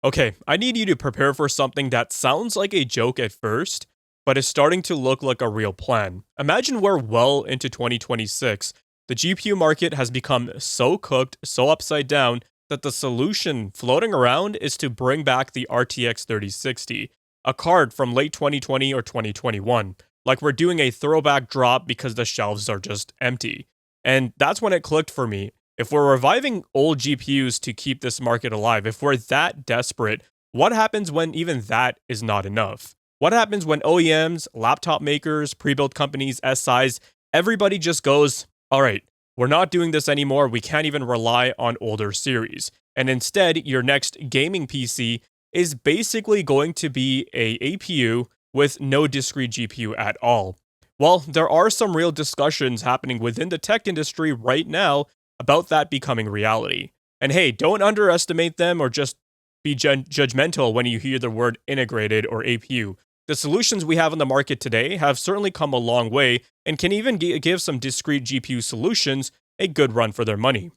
Okay, I need you to prepare for something that sounds like a joke at first, but is starting to look like a real plan. Imagine we're well into 2026. The GPU market has become so cooked, so upside down, that the solution floating around is to bring back the RTX 3060, a card from late 2020 or 2021. Like we're doing a throwback drop because the shelves are just empty. And that's when it clicked for me. If we're reviving old GPUs to keep this market alive, if we're that desperate, what happens when even that is not enough? What happens when OEMs, laptop makers, pre-built companies, SIs, everybody just goes, all right, we're not doing this anymore. We can't even rely on older series. And instead, your next gaming PC is basically going to be a APU with no discrete GPU at all. Well, there are some real discussions happening within the tech industry right now about that becoming reality. And hey, don't underestimate them or just be judgmental when you hear the word integrated or APU. The solutions we have on the market today have certainly come a long way and can even give some discrete GPU solutions a good run for their money.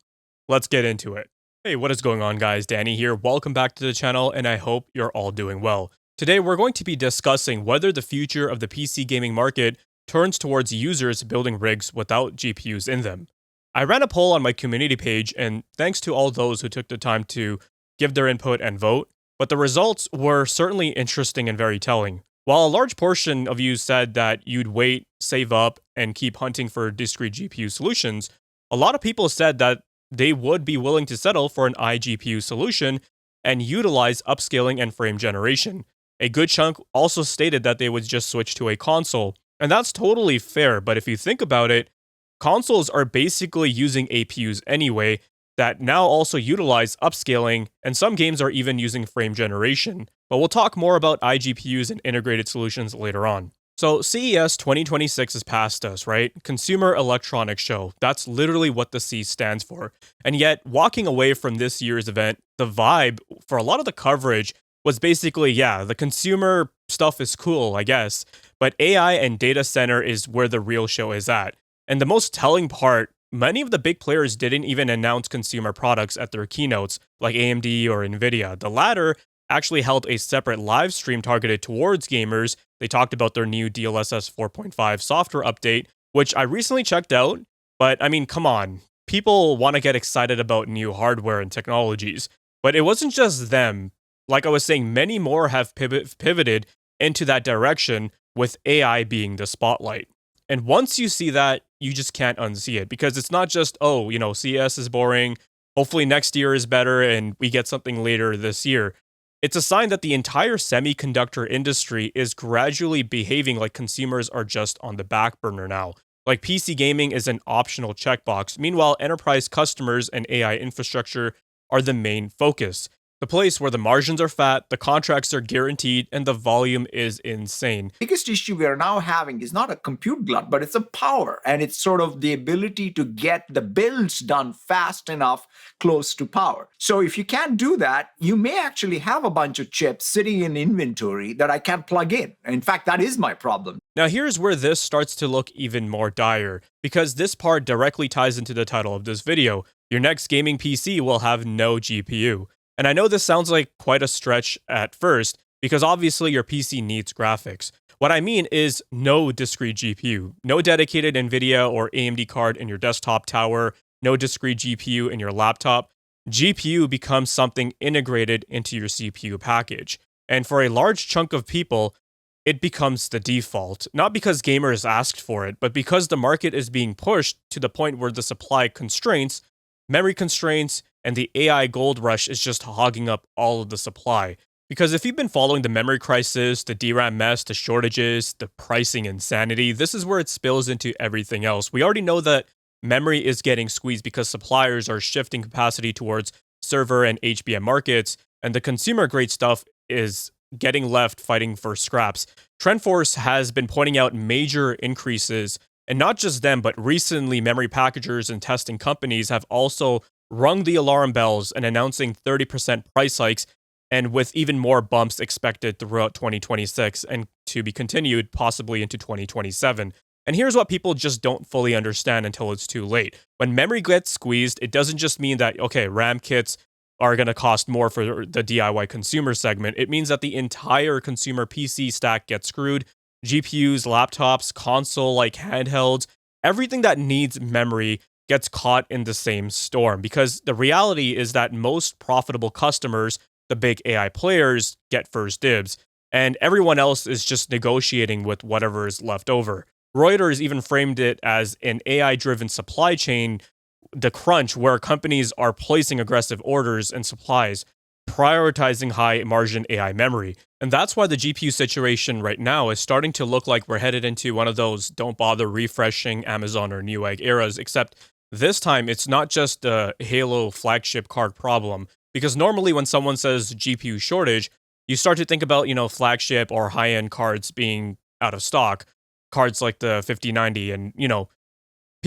Let's get into it. Hey, what is going on, guys? Danny here. Welcome back to the channel, and I hope you're all doing well. Today, we're going to be discussing whether the future of the PC gaming market turns towards users building rigs without GPUs in them. I ran a poll on my community page, and thanks to all those who took the time to give their input and vote, but the results were certainly interesting and very telling. While a large portion of you said that you'd wait, save up, and keep hunting for discrete GPU solutions, a lot of people said that they would be willing to settle for an iGPU solution and utilize upscaling and frame generation. A good chunk also stated that they would just switch to a console, and that's totally fair, but if you think about it, consoles are basically using APUs anyway that now also utilize upscaling, and some games are even using frame generation. But we'll talk more about iGPUs and integrated solutions later on. So CES 2026 is past us, right? Consumer Electronics Show. That's literally what the C stands for. And yet, walking away from this year's event, the vibe for a lot of the coverage was basically, yeah, the consumer stuff is cool, I guess, but AI and data center is where the real show is at. And the most telling part, many of the big players didn't even announce consumer products at their keynotes, like AMD or Nvidia. The latter actually held a separate live stream targeted towards gamers. They talked about their new DLSS 4.5 software update, which I recently checked out. But I mean, come on. People want to get excited about new hardware and technologies. But it wasn't just them. Like I was saying, many more have pivoted into that direction, with AI being the spotlight. And once you see that, you just can't unsee it, because it's not just, oh, CS is boring. Hopefully next year is better and we get something later this year. It's a sign that the entire semiconductor industry is gradually behaving like consumers are just on the back burner now. Like PC gaming is an optional checkbox. Meanwhile, enterprise customers and AI infrastructure are the main focus. The place where the margins are fat, the contracts are guaranteed, and the volume is insane. Biggest issue we are now having is not a compute glut, but it's a power, and it's sort of the ability to get the builds done fast enough close to power. So if you can't do that, you may actually have a bunch of chips sitting in inventory that I can't plug in. In fact, that is my problem. Now here's where this starts to look even more dire, because this part directly ties into the title of this video. Your next gaming PC will have no GPU. And I know this sounds like quite a stretch at first, because obviously your PC needs graphics. What I mean is no discrete GPU, no dedicated NVIDIA or AMD card in your desktop tower, no discrete GPU in your laptop. GPU becomes something integrated into your CPU package. And for a large chunk of people, it becomes the default, not because gamers asked for it, but because the market is being pushed to the point where the supply constraints, memory constraints, and the AI gold rush is just hogging up all of the supply. Because if you've been following the memory crisis, the DRAM mess, the shortages, the pricing insanity, this is where it spills into everything else. We already know that memory is getting squeezed because suppliers are shifting capacity towards server and HBM markets, and the consumer grade stuff is getting left fighting for scraps. TrendForce has been pointing out major increases, and not just them, but recently memory packagers and testing companies have also rung the alarm bells and announcing 30% price hikes, and with even more bumps expected throughout 2026 and to be continued possibly into 2027. And here's what people just don't fully understand until it's too late. When memory gets squeezed, it doesn't just mean that, okay, RAM kits are going to cost more for the DIY consumer segment, it means that the entire consumer PC stack gets screwed. GPUs, laptops, console like handhelds, everything that needs memory gets caught in the same storm because the reality is that most profitable customers, the big AI players, get first dibs, and everyone else is just negotiating with whatever is left over. Reuters even framed it as an AI driven supply chain, the crunch, where companies are placing aggressive orders and supplies, prioritizing high margin AI memory. And that's why the GPU situation right now is starting to look like we're headed into one of those don't bother refreshing Amazon or Newegg eras, except this time it's not just a Halo flagship card problem. Because normally when someone says GPU shortage, you start to think about, flagship or high end cards being out of stock, cards like the 5090 and,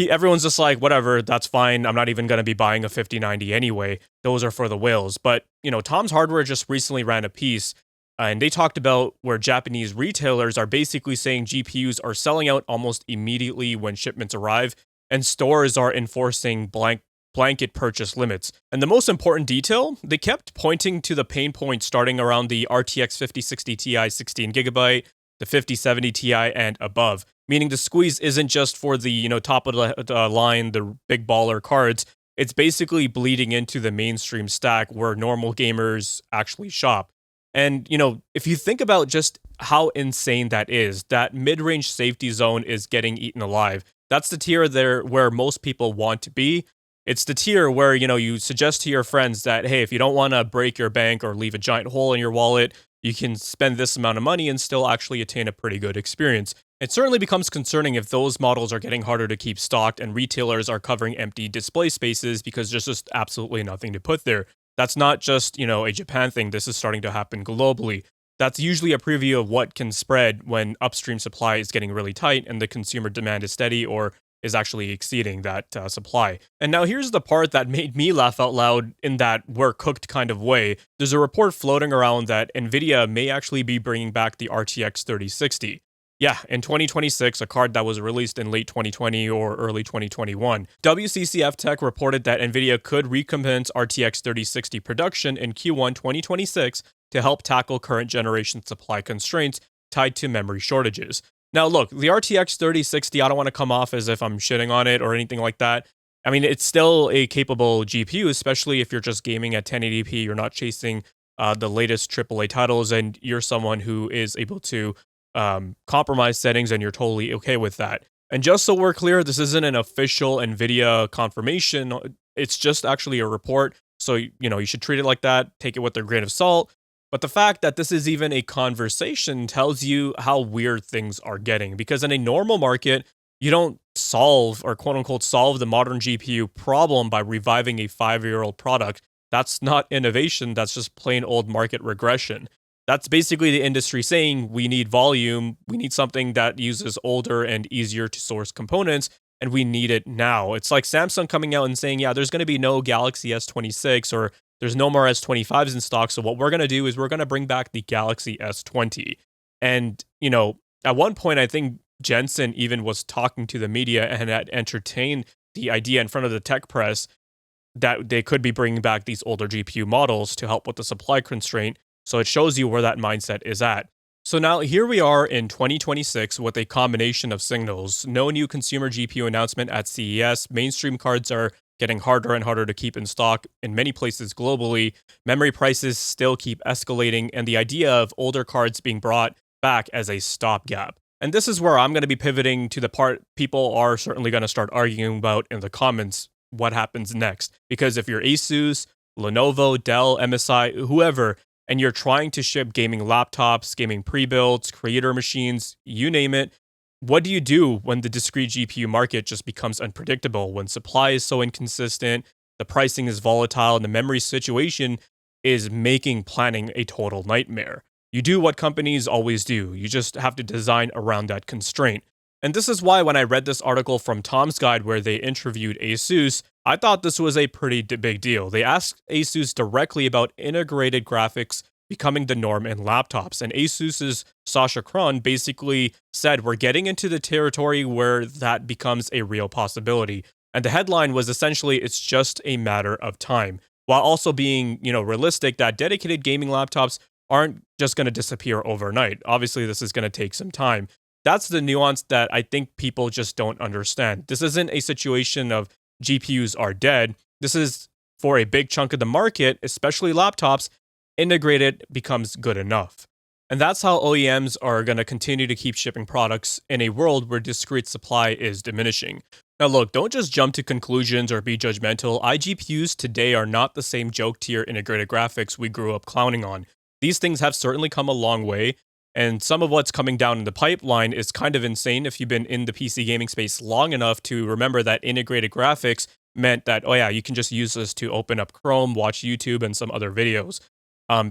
everyone's just like, whatever, that's fine. I'm not even going to be buying a 5090 anyway. Those are for the whales. But, Tom's Hardware just recently ran a piece and they talked about where Japanese retailers are basically saying GPUs are selling out almost immediately when shipments arrive, and stores are enforcing blanket purchase limits. And the most important detail, they kept pointing to the pain points starting around the RTX 5060 Ti 16GB, the 5070 Ti and above. Meaning the squeeze isn't just for the top of the line, the big baller cards. It's basically bleeding into the mainstream stack where normal gamers actually shop. And if you think about just how insane that is, that mid-range safety zone is getting eaten alive. That's the tier there where most people want to be. It's the tier where you suggest to your friends that, hey, if you don't want to break your bank or leave a giant hole in your wallet, you can spend this amount of money and still actually attain a pretty good experience. It certainly becomes concerning if those models are getting harder to keep stocked and retailers are covering empty display spaces because there's just absolutely nothing to put there. That's not just, a Japan thing. This is starting to happen globally. That's usually a preview of what can spread when upstream supply is getting really tight and the consumer demand is steady or is actually exceeding that supply. And now here's the part that made me laugh out loud in that we're cooked kind of way. There's a report floating around that NVIDIA may actually be bringing back the RTX 3060. Yeah, in 2026, a card that was released in late 2020 or early 2021. WCCF Tech reported that NVIDIA could recommence RTX 3060 production in Q1 2026 to help tackle current generation supply constraints tied to memory shortages. Now, look, the RTX 3060, I don't want to come off as if I'm shitting on it or anything like that. I mean, it's still a capable GPU, especially if you're just gaming at 1080p, you're not chasing the latest AAA titles, and you're someone who is able to compromise settings and you're totally okay with that. And just so we're clear, this isn't an official NVIDIA confirmation. It's just actually a report. So, you should treat it like that, take it with a grain of salt. But the fact that this is even a conversation tells you how weird things are getting. Because in a normal market, you don't solve or quote unquote solve the modern GPU problem by reviving a 5-year-old product. That's not innovation. That's just plain old market regression. That's basically the industry saying we need volume. We need something that uses older and easier to source components, and we need it now. It's like Samsung coming out and saying, yeah, there's going to be no Galaxy S26 or there's no more S25s in stock. So what we're going to do is we're going to bring back the Galaxy S20. And, at one point, I think Jensen even was talking to the media and had entertained the idea in front of the tech press that they could be bringing back these older GPU models to help with the supply constraint. So it shows you where that mindset is at. So now here we are in 2026 with a combination of signals. No new consumer GPU announcement at CES. Mainstream cards are getting harder and harder to keep in stock in many places globally. Memory prices still keep escalating, and the idea of older cards being brought back as a stopgap. And this is where I'm going to be pivoting to the part people are certainly going to start arguing about in the comments, what happens next. Because if you're ASUS, Lenovo, Dell, MSI, whoever, and you're trying to ship gaming laptops, gaming prebuilts, creator machines, you name it, what do you do when the discrete GPU market just becomes unpredictable, when supply is so inconsistent, the pricing is volatile, and the memory situation is making planning a total nightmare? You do what companies always do. You just have to design around that constraint. And this is why when I read this article from Tom's Guide where they interviewed ASUS, I thought this was a pretty big deal. They asked ASUS directly about integrated graphics becoming the norm in laptops. And ASUS's Sasha Kron basically said, we're getting into the territory where that becomes a real possibility. And the headline was essentially, it's just a matter of time. while also being, realistic that dedicated gaming laptops aren't just going to disappear overnight. Obviously, this is going to take some time. That's the nuance that I think people just don't understand. This isn't a situation of GPUs are dead. This is for a big chunk of the market, especially laptops, integrated becomes good enough. And that's how OEMs are going to continue to keep shipping products in a world where discrete supply is diminishing. Now, look, don't just jump to conclusions or be judgmental. iGPUs today are not the same joke tier integrated graphics we grew up clowning on. These things have certainly come a long way, and some of what's coming down in the pipeline is kind of insane if you've been in the PC gaming space long enough to remember that integrated graphics meant that, oh yeah, you can just use this to open up Chrome, watch YouTube, and some other videos.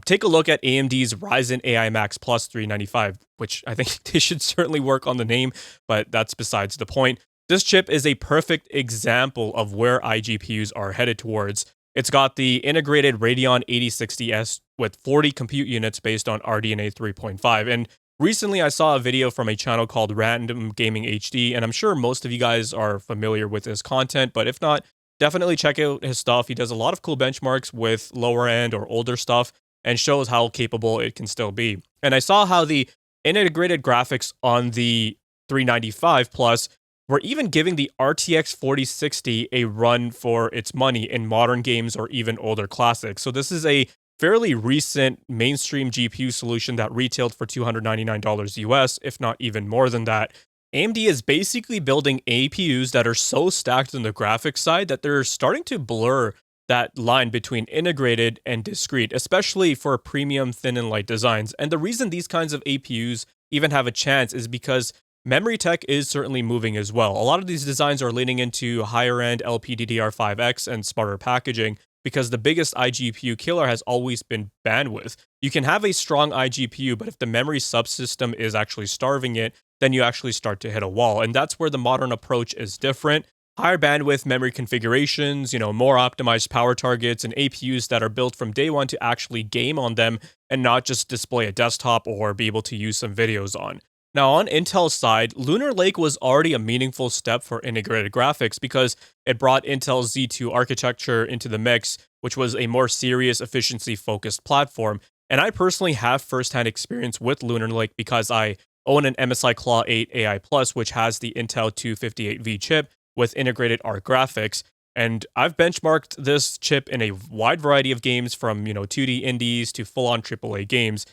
Take a look at AMD's Ryzen AI Max Plus 395, which I think they should certainly work on the name, but that's besides the point. This chip is a perfect example of where iGPUs are headed towards. It's got the integrated Radeon 8060S with 40 compute units based on RDNA 3.5. And recently I saw a video from a channel called Random Gaming HD, and I'm sure most of you guys are familiar with his content, but if not, definitely check out his stuff. He does a lot of cool benchmarks with lower end or older stuff and shows how capable it can still be. And I saw how the integrated graphics on the 395 Plus were even giving the RTX 4060 a run for its money in modern games or even older classics. So this is a fairly recent mainstream GPU solution that retailed for $299 US, if not even more than that. AMD is basically building APUs that are so stacked on the graphics side that they're starting to blur that line between integrated and discrete, especially for premium thin and light designs. And the reason these kinds of APUs even have a chance is because memory tech is certainly moving as well. A lot of these designs are leaning into higher end LPDDR5X and smarter packaging because the biggest iGPU killer has always been bandwidth. You can have a strong iGPU, but if the memory subsystem is actually starving it, then you actually start to hit a wall. And that's where the modern approach is different. Higher bandwidth memory configurations, more optimized power targets, and APUs that are built from day one to actually game on them and not just display a desktop or be able to use some videos on. Now, on Intel's side, Lunar Lake was already a meaningful step for integrated graphics because it brought Intel's Z2 architecture into the mix, which was a more serious efficiency-focused platform. And I personally have firsthand experience with Lunar Lake because I own an MSI Claw 8 AI Plus, which has the Intel 258V chip with integrated ARC graphics. And I've benchmarked this chip in a wide variety of games from, 2D indies to full-on AAA games.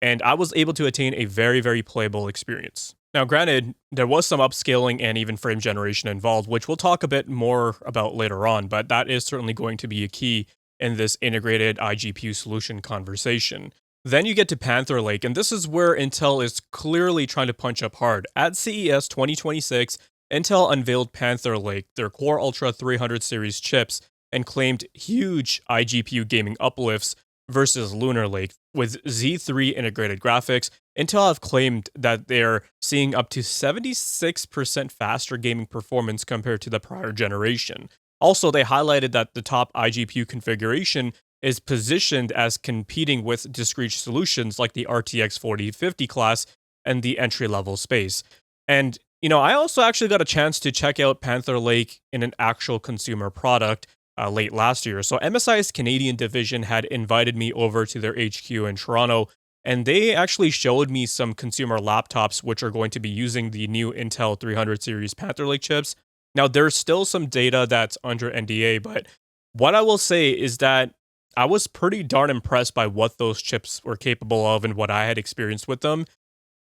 And I was able to attain a very, very playable experience. Now, granted, there was some upscaling and even frame generation involved, which we'll talk a bit more about later on, but that is certainly going to be a key in this integrated iGPU solution conversation. Then you get to Panther Lake, and this is where Intel is clearly trying to punch up hard. At CES 2026, Intel unveiled Panther Lake, their Core Ultra 300 series chips, and claimed huge iGPU gaming uplifts versus Lunar Lake. With Z3 integrated graphics, Intel have claimed that they're seeing up to 76% faster gaming performance compared to the prior generation. Also, they highlighted that the top iGPU configuration is positioned as competing with discrete solutions like the RTX 4050 class and the entry-level space. And, I also actually got a chance to check out Panther Lake in an actual consumer product late last year. So MSI's Canadian division had invited me over to their HQ in Toronto, and they actually showed me some consumer laptops which are going to be using the new Intel 300 series Panther Lake chips. Now, there's still some data that's under NDA, but what I will say is that I was pretty darn impressed by what those chips were capable of and what I had experienced with them.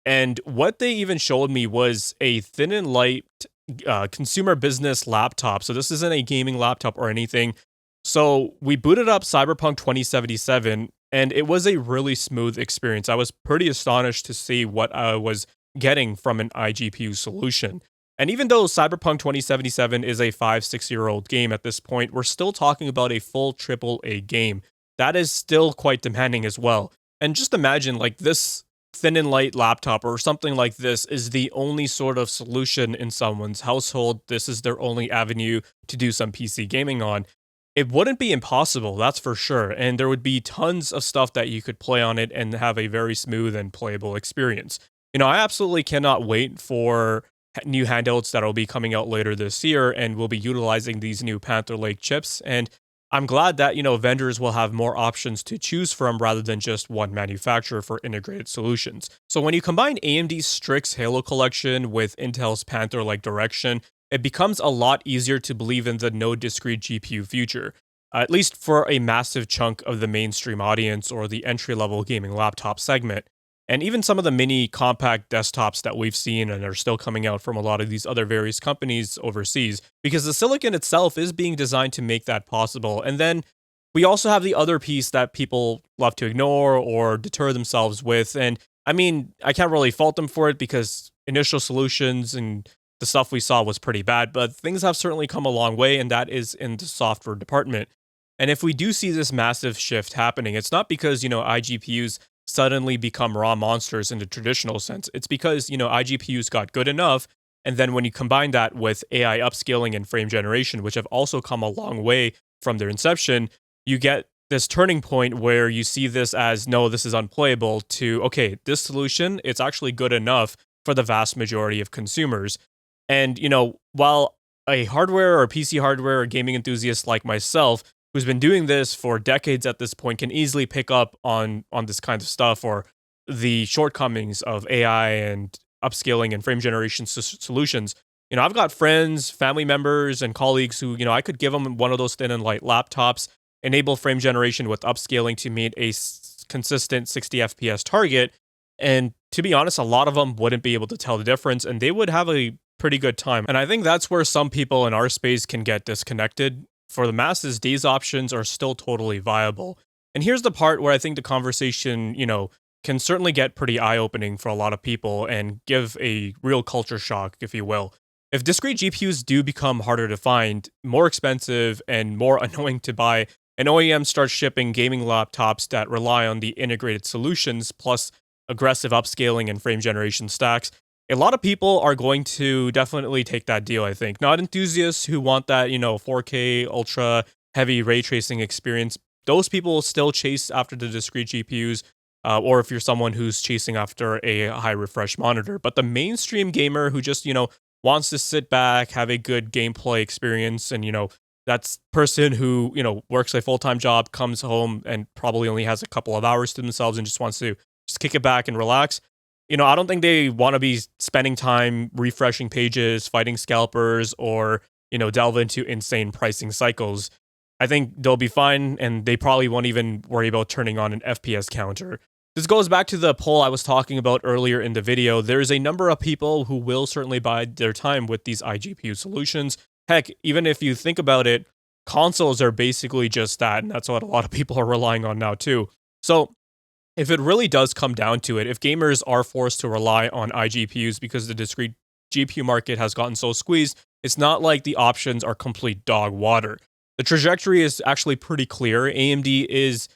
And what they even showed me was a thin and light consumer business laptop. So this isn't a gaming laptop or anything. So we booted up Cyberpunk 2077, and it was a really smooth experience. I was pretty astonished to see what I was getting from an iGPU solution. And even though Cyberpunk 2077 is a 5-6-year-old game at this point, we're still talking about a full AAA game. That is still quite demanding as well. And just imagine this thin and light laptop or something like this is the only sort of solution in someone's household. This is their only avenue to do some PC gaming on. It wouldn't be impossible, that's for sure. And there would be tons of stuff that you could play on it and have a very smooth and playable experience. I absolutely cannot wait for new handhelds that will be coming out later this year and will be utilizing these new Panther Lake chips. And I'm glad that, vendors will have more options to choose from rather than just one manufacturer for integrated solutions. So when you combine AMD's Strix Halo collection with Intel's Panther Lake direction, it becomes a lot easier to believe in the no discrete GPU future, at least for a massive chunk of the mainstream audience or the entry level gaming laptop segment. And even some of the mini compact desktops that we've seen and are still coming out from a lot of these other various companies overseas, because the silicon itself is being designed to make that possible. And then we also have the other piece that people love to ignore or deter themselves with. And I mean, I can't really fault them for it because initial solutions and the stuff we saw was pretty bad, but things have certainly come a long way, and that is in the software department. And if we do see this massive shift happening, it's not because, iGPUs suddenly become raw monsters in the traditional sense. It's because, iGPUs got good enough. And then when you combine that with AI upscaling and frame generation, which have also come a long way from their inception, you get this turning point where you see this as, no, this is unplayable, to, okay, this solution, it's actually good enough for the vast majority of consumers. And, while a hardware or PC hardware or gaming enthusiast like myself, who's been doing this for decades at this point, can easily pick up on this kind of stuff or the shortcomings of AI and upscaling and frame generation solutions. I've got friends, family members, and colleagues who, I could give them one of those thin and light laptops, enable frame generation with upscaling to meet a consistent 60 FPS target. And to be honest, a lot of them wouldn't be able to tell the difference, and they would have a pretty good time. And I think that's where some people in our space can get disconnected. For the masses, these options are still totally viable. And here's the part where I think the conversation, can certainly get pretty eye-opening for a lot of people and give a real culture shock, if you will. If discrete GPUs do become harder to find, more expensive, and more annoying to buy, and OEMs start shipping gaming laptops that rely on the integrated solutions plus aggressive upscaling and frame generation stacks, a lot of people are going to definitely take that deal, I think. Not enthusiasts who want that, 4K ultra heavy ray tracing experience. Those people will still chase after the discrete GPUs, or if you're someone who's chasing after a high refresh monitor. But the mainstream gamer who just, wants to sit back, have a good gameplay experience, and, that's person who, works a full-time job, comes home, and probably only has a couple of hours to themselves and just wants to just kick it back and relax. I don't think they want to be spending time refreshing pages, fighting scalpers, or, delve into insane pricing cycles. I think they'll be fine, and they probably won't even worry about turning on an FPS counter. This goes back to the poll I was talking about earlier in the video. There's a number of people who will certainly bide their time with these iGPU solutions. Heck, even if you think about it, consoles are basically just that, and that's what a lot of people are relying on now too. So if it really does come down to it, if gamers are forced to rely on iGPUs because the discrete GPU market has gotten so squeezed, it's not like the options are complete dog water. The trajectory is actually pretty clear. AMD is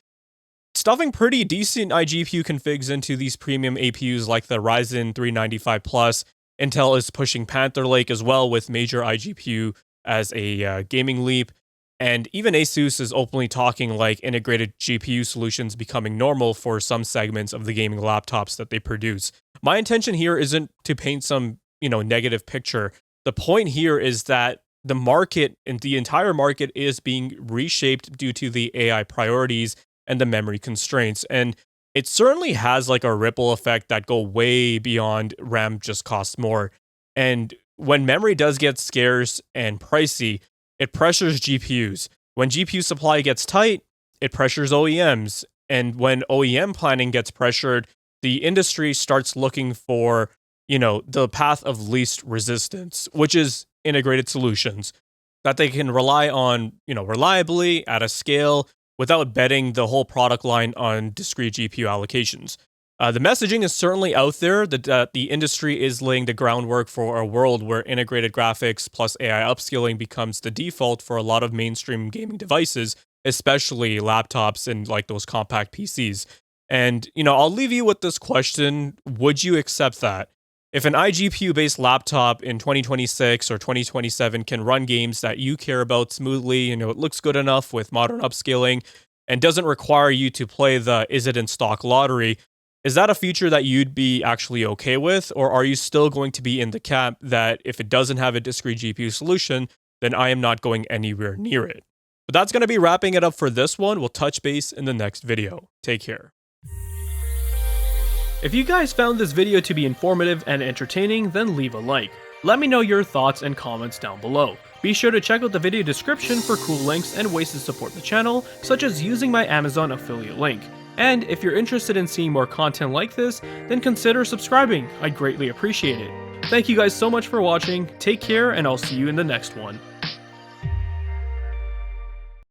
stuffing pretty decent iGPU configs into these premium APUs like the Ryzen 395 Plus. Intel is pushing Panther Lake as well with major iGPU as a gaming leap. And even ASUS is openly talking like integrated GPU solutions becoming normal for some segments of the gaming laptops that they produce. My intention here isn't to paint some, negative picture. The point here is that the market and the entire market is being reshaped due to the AI priorities and the memory constraints. And it certainly has like a ripple effect that go way beyond RAM just costs more. And when memory does get scarce and pricey, it pressures GPUs. When GPU supply gets tight, it pressures OEMs. And when OEM planning gets pressured, the industry starts looking for, the path of least resistance, which is integrated solutions that they can rely on, reliably at a scale without betting the whole product line on discrete GPU allocations. The messaging is certainly out there that the industry is laying the groundwork for a world where integrated graphics plus AI upscaling becomes the default for a lot of mainstream gaming devices, especially laptops and like those compact PCs. And, I'll leave you with this question. Would you accept that? If an iGPU-based laptop in 2026 or 2027 can run games that you care about smoothly, it looks good enough with modern upscaling and doesn't require you to play the is it in stock lottery, is that a feature that you'd be actually okay with? Or are you still going to be in the camp that if it doesn't have a discrete GPU solution, then I am not going anywhere near it? But that's going to be wrapping it up for this one. We'll touch base in the next video. Take care. If you guys found this video to be informative and entertaining, then leave a like. Let me know your thoughts and comments down below. Be sure to check out the video description for cool links and ways to support the channel, such as using my Amazon affiliate link. And if you're interested in seeing more content like this, then consider subscribing. I'd greatly appreciate it. Thank you guys so much for watching, take care, and I'll see you in the next one.